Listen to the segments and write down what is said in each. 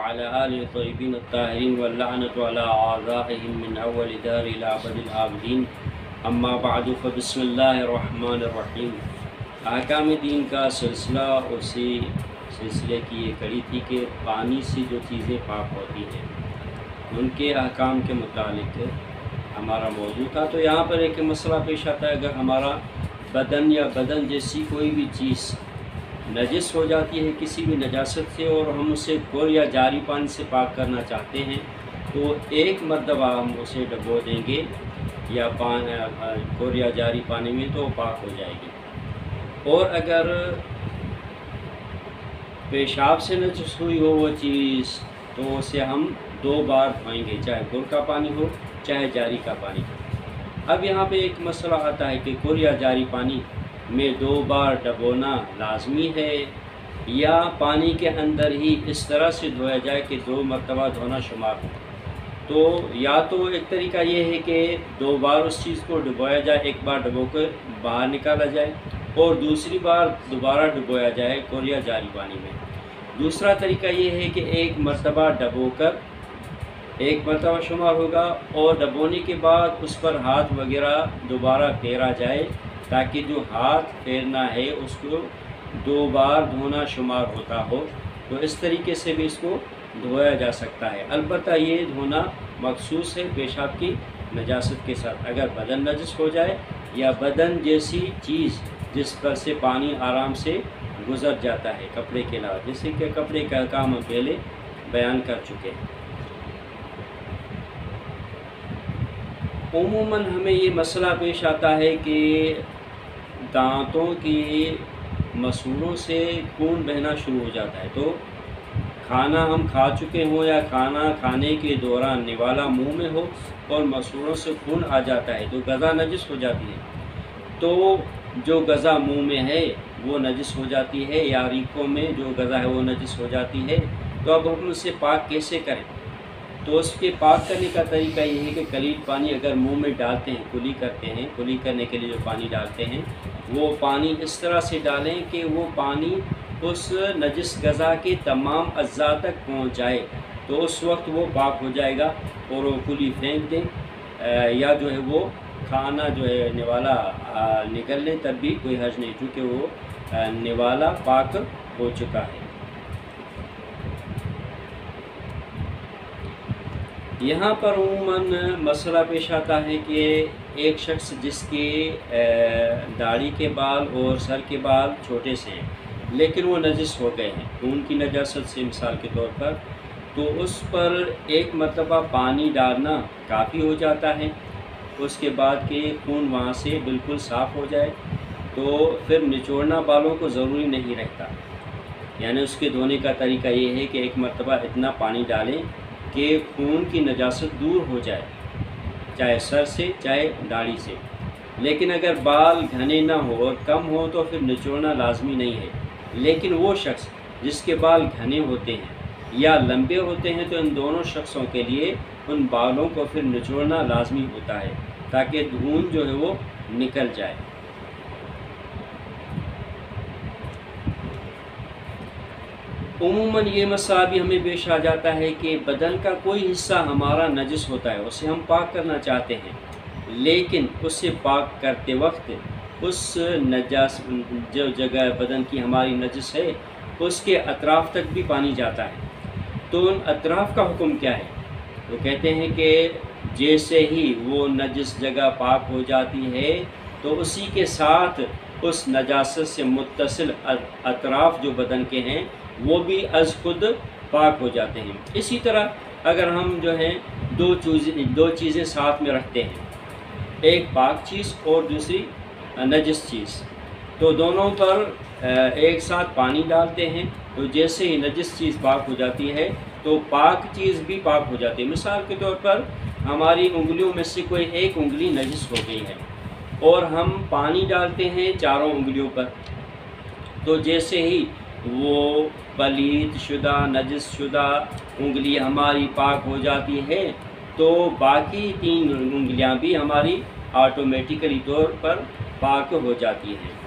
وعلى آله الطيبين الطاهرين واللعنة على أعدائهم من أول دار إلى أبد الآبدين اما بعد فبسم اللہ الرحمن الرحیم۔ احکام دین کا سلسلہ اسی سلسلے کی یہ کڑی تھی کہ پانی سے جو چیزیں پاک ہوتی ہیں ان کے احکام کے متعلق ہمارا موضوع تھا۔ تو یہاں پر ایک مسئلہ پیش آتا ہے، اگر ہمارا بدن یا بدن جیسی کوئی بھی چیز نجس ہو جاتی ہے کسی بھی نجاست سے اور ہم اسے کور یا جاری پانی سے پاک کرنا چاہتے ہیں تو ایک مرتبہ ہم اسے ڈبو دیں گے یا کور یا جاری پانی میں تو پاک ہو جائے گی۔ اور اگر پیشاب سے نجس ہوئی ہو وہ چیز تو اسے ہم 2 بار دھوئیں گے، چاہے کور کا پانی ہو چاہے جاری کا پانی ہو۔ اب یہاں پہ ایک مسئلہ آتا ہے کہ کور یا جاری پانی میں 2 بار ڈبونا لازمی ہے یا پانی کے اندر ہی اس طرح سے دھویا جائے کہ 2 مرتبہ دھونا شمار ہو۔ تو یا تو ایک طریقہ یہ ہے کہ 2 بار اس چیز کو ڈبویا جائے، ایک بار ڈبو کر باہر نکالا جائے اور دوسری بار دوبارہ ڈبویا جائے کور یا جاری پانی میں۔ دوسرا طریقہ یہ ہے کہ ایک مرتبہ ڈبو کر ایک مرتبہ شمار ہوگا اور ڈبونے کے بعد اس پر ہاتھ وغیرہ دوبارہ پھیرا جائے تاکہ جو ہاتھ پھیرنا ہے اس کو 2 بار دھونا شمار ہوتا ہو۔ تو اس طریقے سے بھی اس کو دھویا جا سکتا ہے، البتہ یہ دھونا مخصوص ہے پیشاب کی نجاست کے ساتھ۔ اگر بدن نجس ہو جائے یا بدن جیسی چیز جس پر سے پانی آرام سے گزر جاتا ہے کپڑے کے علاوہ، جیسے کہ کپڑے کا کام ہم پہلے بیان کر چکے ہیں۔ عموماً ہمیں یہ مسئلہ پیش آتا ہے کہ دانتوں کی مسوڑوں سے خون بہنا شروع ہو جاتا ہے، تو کھانا ہم کھا چکے ہوں یا کھانا کھانے کے دوران نوالا منہ میں ہو اور مسوڑوں سے خون آ جاتا ہے تو غذا نجس ہو جاتی ہے۔ تو جو غذا منہ میں ہے وہ نجس ہو جاتی ہے یا ریکوں میں جو غذا ہے وہ نجس ہو جاتی ہے، تو اب ہم اسے پاک کیسے کریں؟ تو اس کے پاک کرنے کا طریقہ یہ ہے کہ کلیل پانی اگر منہ میں ڈالتے ہیں، کلی کرتے ہیں، کلی کرنے کے لیے جو پانی ڈالتے ہیں وہ پانی اس طرح سے ڈالیں کہ وہ پانی اس نجس غذا کے تمام اجزاء تک پہنچ جائے، تو اس وقت وہ پاک ہو جائے گا اور وہ کلی پھینک دیں یا جو ہے وہ کھانا جو ہے نوالا نکل لیں تب بھی کوئی حرج نہیں، کیونکہ وہ نوالا پاک ہو چکا ہے۔ یہاں پر عموماً مسئلہ پیش آتا ہے کہ ایک شخص جس کی داڑھی کے بال اور سر کے بال چھوٹے سے ہیں لیکن وہ نجس ہو گئے ہیں خون کی نجاست سے مثال کے طور پر، تو اس پر ایک مرتبہ پانی ڈالنا کافی ہو جاتا ہے، اس کے بعد کہ خون وہاں سے بالکل صاف ہو جائے تو پھر نچوڑنا بالوں کو ضروری نہیں رہتا۔ یعنی اس کے دھونے کا طریقہ یہ ہے کہ ایک مرتبہ اتنا پانی ڈالیں کہ خون کی نجاست دور ہو جائے، چاہے سر سے چاہے داڑھی سے۔ لیکن اگر بال گھنے نہ ہو اور کم ہو تو پھر نچوڑنا لازمی نہیں ہے، لیکن وہ شخص جس کے بال گھنے ہوتے ہیں یا لمبے ہوتے ہیں تو ان دونوں شخصوں کے لیے ان بالوں کو پھر نچوڑنا لازمی ہوتا ہے تاکہ خون جو ہے وہ نکل جائے۔ عموماً یہ مسئلہ بھی ہمیں پیش آ جاتا ہے کہ بدن کا کوئی حصہ ہمارا نجس ہوتا ہے، اسے ہم پاک کرنا چاہتے ہیں، لیکن اسے پاک کرتے وقت اس جو جگہ بدن کی ہماری نجس ہے اس کے اطراف تک بھی پانی جاتا ہے، تو ان اطراف کا حکم کیا ہے؟ وہ کہتے ہیں کہ جیسے ہی وہ نجس جگہ پاک ہو جاتی ہے تو اسی کے ساتھ اس نجاست سے متصل اطراف جو بدن کے ہیں وہ بھی از خود پاک ہو جاتے ہیں۔ اسی طرح اگر ہم جو ہیں 2 چیزیں ساتھ میں رکھتے ہیں، ایک پاک چیز اور دوسری نجس چیز، تو دونوں پر ایک ساتھ پانی ڈالتے ہیں تو جیسے ہی نجس چیز پاک ہو جاتی ہے تو پاک چیز بھی پاک ہو جاتی ہے۔ مثال کے طور پر ہماری انگلیوں میں سے کوئی ایک انگلی نجس ہو گئی ہے اور ہم پانی ڈالتے ہیں 4 انگلیوں پر، تو جیسے ہی وہ پلید شدہ نجس شدہ انگلی ہماری پاک ہو جاتی ہے تو باقی 3 انگلیاں بھی ہماری آٹومیٹیکلی طور پر پاک ہو جاتی ہیں۔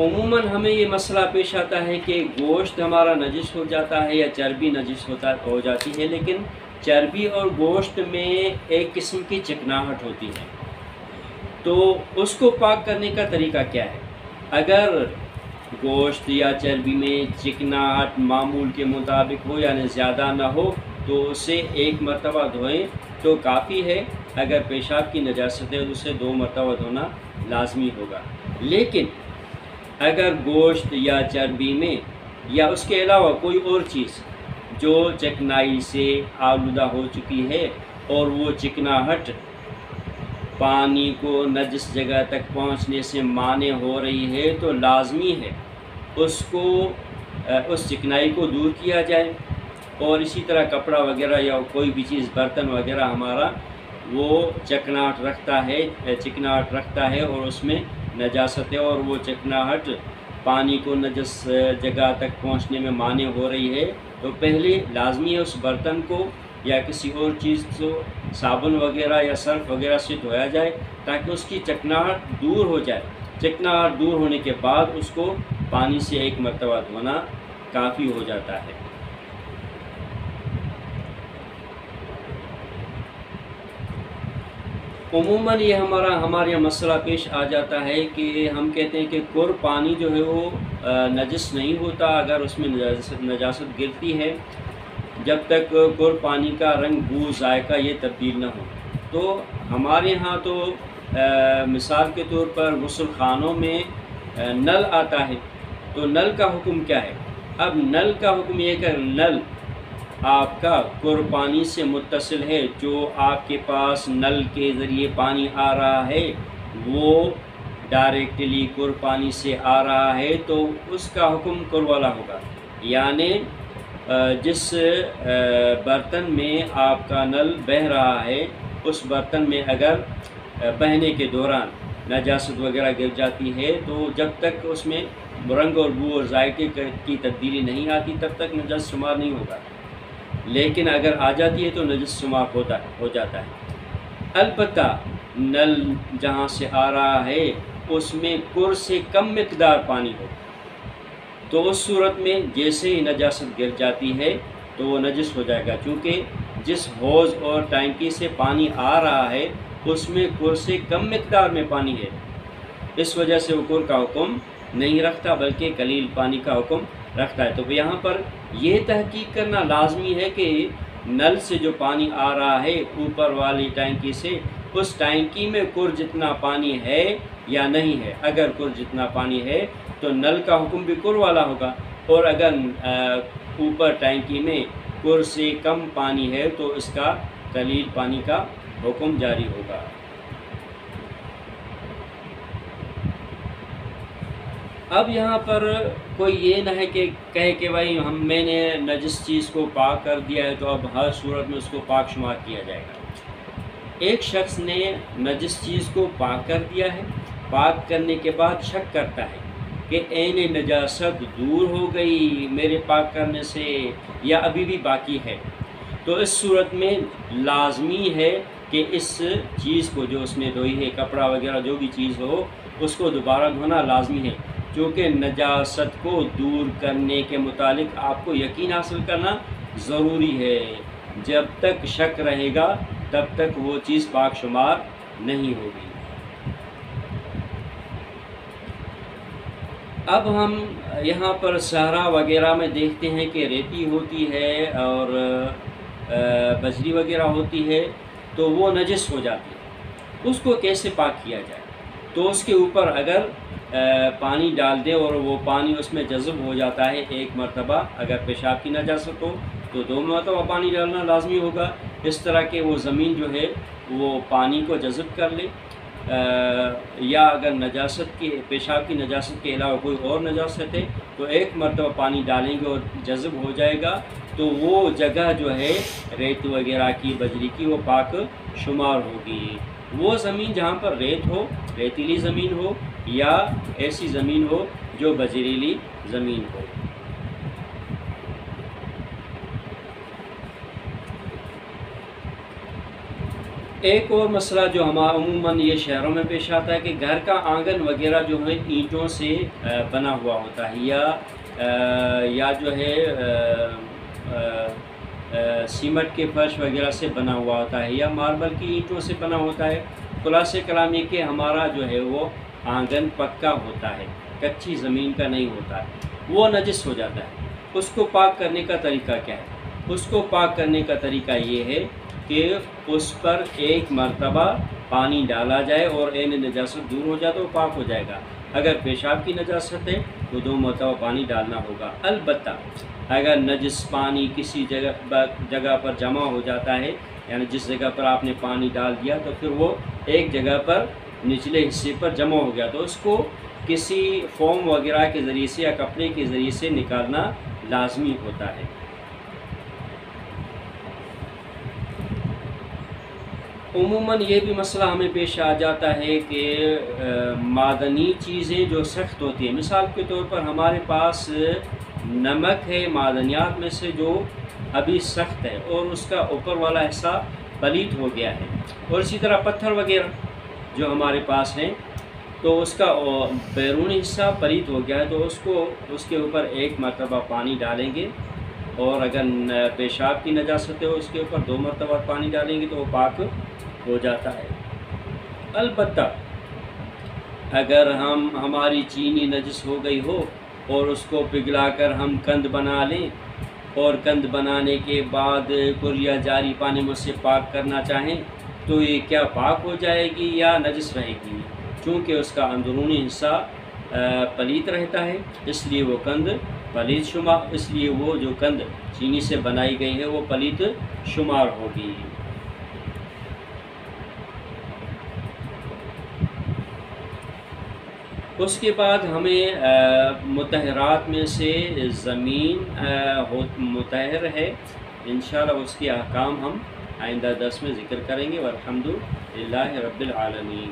عموماً ہمیں یہ مسئلہ پیش آتا ہے کہ گوشت ہمارا نجس ہو جاتا ہے یا چربی نجس ہو جاتی ہے، لیکن چربی اور گوشت میں ایک قسم کی چکناہٹ ہوتی ہے، تو اس کو پاک کرنے کا طریقہ کیا ہے؟ اگر گوشت یا چربی میں چکناہٹ معمول کے مطابق ہو یعنی زیادہ نہ ہو تو اسے ایک مرتبہ دھوئیں تو کافی ہے۔ اگر پیشاب کی نجاست ہے تو اسے 2 مرتبہ دھونا لازمی ہوگا۔ لیکن اگر گوشت یا چربی میں یا اس کے علاوہ کوئی اور چیز جو چکنائی سے آلودہ ہو چکی ہے اور وہ چکناہٹ پانی کو نجس جگہ تک پہنچنے سے مانع ہو رہی ہے تو لازمی ہے اس چکنائی کو دور کیا جائے، اور اسی طرح کپڑا وغیرہ یا کوئی بھی چیز برتن وغیرہ ہمارا وہ چکناہٹ رکھتا ہے اور اس میں نجاست ہے اور وہ چکناہٹ پانی کو نجس جگہ تک پہنچنے میں مانع ہو رہی ہے تو پہلے لازمی ہے اس برتن کو یا کسی اور چیز کو صابن وغیرہ یا سرف وغیرہ سے دھویا جائے تاکہ اس کی چکناہٹ دور ہو جائے۔ چکناہٹ دور ہونے کے بعد اس کو پانی سے 1 مرتبہ دھونا کافی ہو جاتا ہے۔ عموماً یہ ہمارے یہاں مسئلہ پیش آ جاتا ہے کہ ہم کہتے ہیں کہ پانی جو ہے وہ نجس نہیں ہوتا اگر اس میں نجاست گرتی ہے، جب تک پانی کا رنگ، بو، ذائقہ یہ تبدیل نہ ہو۔ تو ہمارے ہاں تو مثال کے طور پر غسل خانوں میں نل آتا ہے، تو نل کا حکم کیا ہے؟ اب نل کا حکم یہ کہ نل آپ کا پانی سے متصل ہے، جو آپ کے پاس نل کے ذریعے پانی آ رہا ہے وہ ڈائریکٹلی پانی سے آ رہا ہے تو اس کا حکم والا ہوگا، یعنی جس برتن میں آپ کا نل بہہ رہا ہے اس برتن میں اگر بہنے کے دوران نجاست وغیرہ گر جاتی ہے تو جب تک اس میں رنگ اور بو اور ذائقے کی تبدیلی نہیں آتی تب تک نجس شمار نہیں ہوگا، لیکن اگر آ جاتی ہے تو نجس شمار ہو جاتا ہے۔ البتہ نل جہاں سے آ رہا ہے اس میں سے کم مقدار پانی ہو تو اس صورت میں جیسے ہی نجاست گر جاتی ہے تو وہ نجس ہو جائے گا، چونکہ جس حوض اور ٹینکی سے پانی آ رہا ہے اس میں سے کم مقدار میں پانی ہے، اس وجہ سے وہ کا حکم نہیں رکھتا بلکہ قلیل پانی کا حکم رکھتا ہے۔ تو یہاں پر یہ تحقیق کرنا لازمی ہے کہ نل سے جو پانی آ رہا ہے اوپر والی ٹینکی سے، اس ٹینکی میں جتنا پانی ہے یا نہیں ہے۔ اگر جتنا پانی ہے تو نل کا حکم بھی والا ہوگا، اور اگر اوپر ٹینکی میں سے کم پانی ہے تو اس کا قلیل پانی کا حکم جاری ہوگا۔ اب یہاں پر کوئی یہ نہ ہے کہ کہے کہ بھائی میں نے نجس چیز کو پاک کر دیا ہے تو اب ہر صورت میں اس کو پاک شمار کیا جائے گا۔ ایک شخص نے نجس چیز کو پاک کر دیا ہے، پاک کرنے کے بعد شک کرتا ہے کہ عین نجاست دور ہو گئی میرے پاک کرنے سے یا ابھی بھی باقی ہے، تو اس صورت میں لازمی ہے کہ اس چیز کو جو اس نے دھوئی ہے، کپڑا وغیرہ جو بھی چیز ہو، اس کو دوبارہ دھونا لازمی ہے، کیونکہ نجاست کو دور کرنے کے متعلق آپ کو یقین حاصل کرنا ضروری ہے۔ جب تک شک رہے گا تب تک وہ چیز پاک شمار نہیں ہوگی۔ اب ہم یہاں پر صحرا وغیرہ میں دیکھتے ہیں کہ ریتی ہوتی ہے اور بجری وغیرہ ہوتی ہے تو وہ نجس ہو جاتی ہے، اس کو کیسے پاک کیا جائے؟ تو اس کے اوپر اگر پانی ڈال دیں اور وہ پانی اس میں جذب ہو جاتا ہے 1 مرتبہ، اگر پیشاب کی نجاست ہو تو 2 مرتبہ پانی ڈالنا لازمی ہوگا، اس طرح کہ وہ زمین جو ہے وہ پانی کو جذب کر لے، یا اگر پیشاب کی نجاست کے علاوہ کوئی اور نجاست ہے تو 1 مرتبہ پانی ڈالیں گے اور جذب ہو جائے گا تو وہ جگہ جو ہے ریت وغیرہ کی، بجری کی، وہ پاک شمار ہوگی۔ وہ زمین جہاں پر ریت ہو، ریتیلی زمین ہو، یا ایسی زمین ہو جو بجریلی زمین ہو۔ ایک اور مسئلہ جو ہمارا عموماً یہ شہروں میں پیش آتا ہے کہ گھر کا آنگن وغیرہ جو ہے اینٹوں سے بنا ہوا ہوتا ہے، یا جو ہے سیمنٹ کے فرش وغیرہ سے بنا ہوا ہوتا ہے، یا ماربل کی اینٹوں سے بنا ہوتا ہے۔ خلاصہ کلام یہ کہ ہمارا جو ہے وہ آنگن پکا ہوتا ہے، کچی زمین کا نہیں ہوتا ہے، وہ نجس ہو جاتا ہے۔ اس کو پاک کرنے کا طریقہ کیا ہے؟ اس کو پاک کرنے کا طریقہ یہ ہے کہ اس پر ایک مرتبہ پانی ڈالا جائے اور عین نجاست دور ہو جائے تو وہ پاک ہو جائے گا۔ اگر پیشاب کی نجاست ہے تو 2 مرتبہ پانی ڈالنا ہوگا۔ البتہ اگر نجس پانی کسی جگہ پر جمع ہو جاتا ہے، یعنی جس جگہ پر آپ نے پانی ڈال دیا تو پھر وہ ایک جگہ پر نچلے حصے پر جمع ہو گیا، تو اس کو کسی فوم وغیرہ کے ذریعے سے یا کپڑے کے ذریعے سے نکالنا لازمی ہوتا ہے۔ عموماً یہ بھی مسئلہ ہمیں پیش آ جاتا ہے کہ معدنی چیزیں جو سخت ہوتی ہیں، مثال کے طور پر ہمارے پاس نمک ہے معدنیات میں سے جو ابھی سخت ہے اور اس کا اوپر والا حصہ پلید ہو گیا ہے، اور اسی طرح پتھر وغیرہ جو ہمارے پاس ہیں تو اس کا بیرونی حصہ پلید ہو گیا ہے، تو اس کے اوپر ایک مرتبہ پانی ڈالیں گے، اور اگر پیشاب کی نجاست ہے اس کے اوپر 2 مرتبہ پانی ڈالیں گے تو وہ پاک ہو جاتا ہے۔ البتہ اگر ہماری چینی نجس ہو گئی ہو اور اس کو پگھلا کر ہم قند بنا لیں، اور قند بنانے کے بعد کلیہ جاری پانی میں سے پاک کرنا چاہیں تو یہ کیا پاک ہو جائے گی یا نجس رہے گی؟ چونکہ اس کا اندرونی حصہ پلید رہتا ہے، اس لیے وہ قند پلید اس لیے وہ جو قند چینی سے بنائی گئی ہے وہ پلید شمار ہوگی۔ اس کے بعد ہمیں مطہرات میں سے زمین مطہر ہے، انشاءاللہ اس کے احکام ہم آئندہ درس میں ذکر کریں گے۔ والحمد للہ رب العالمین۔